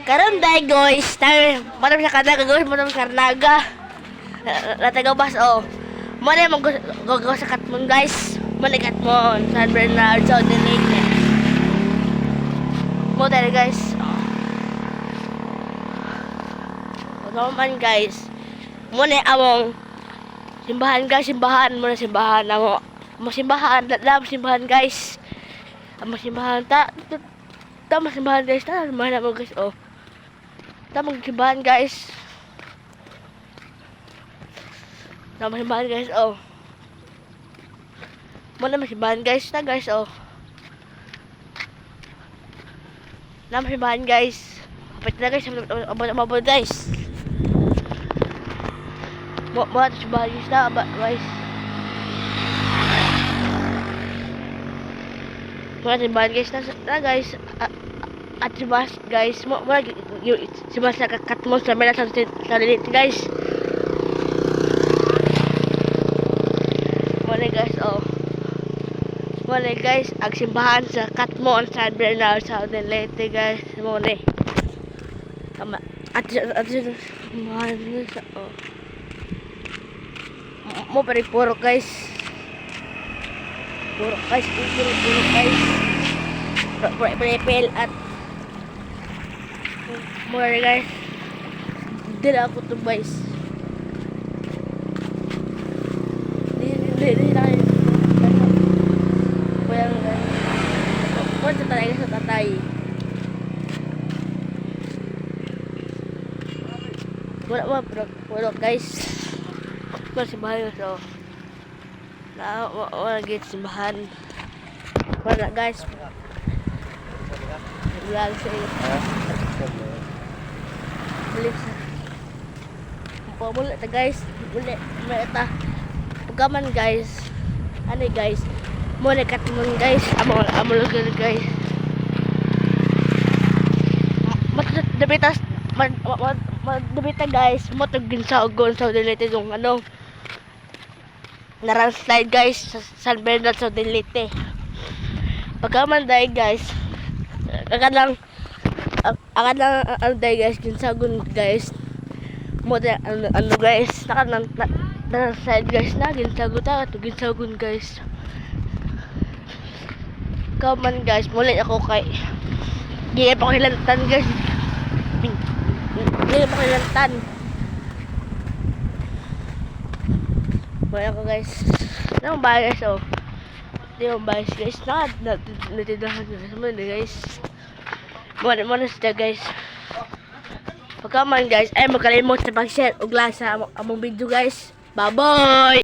Karon dai guys, tayo madam sa karnaga guys, madam sa karnaga. Lataga bas oh. Mo na mag sa Katmon guys. Mo na Katmon, San Bernardo del Leyte. Mo dai guys. Ano man guys. Mo na among simbahan guys, simbahan mo na simbahan amo. Mo simbahan, simbahan guys. Amo simbahan ta simbahan guys, simbahan mo guys oh. Simbahan guys. Simbahan guys oh. Mo na simbahan guys na guys oh. Simbahan guys. Kapit na guys, abot guys. Mo simbahan guys na guys. Mo simbahan guys na guys. At simbahan guys, mo simbahan sa Katmon sa Bernardo sa Leyte guys. Muna guys, oh. Muna guys, ang simbahan sa Katmon, San Bernardo sa Leyte guys. Muna. Tama. At simbahan guys, oh. Mo puro guys. Puro guys, puro guys. Puro at muna guys. Dila ako to guys. Hindi tayo. Punta talaga sa tatay. Wala guys. Wala simbahan guys. Wala guys simbahan. Wala guys. Vlog sa iyo. Balik sa. Mula ta guys. Mula ta. Pagkaman guys. Ano guys? Muna Katmon guys. Amo guys. Debita guys. Mo tagin sa ugon sa Leyte yung ano. Naranslide guys sa San Bernardo sa Leyte. Pagkaman dai guys. Akadang ano dai guys ginsagon guys. Mo ano guys. Naranslide guys na ginsagon ta ginsagon guys. Kaman guys, muli ako kay Gila pa ko hilantan guys. Gila pa ko hilantan. Muli ako guys. Ano ba guys oh. Di mo ba guys. Natidahan guys. Muli guys. Muna sila guys. Pagkaman guys, ay magkalimot sa pag-share o glasa among video guys. Bye bye!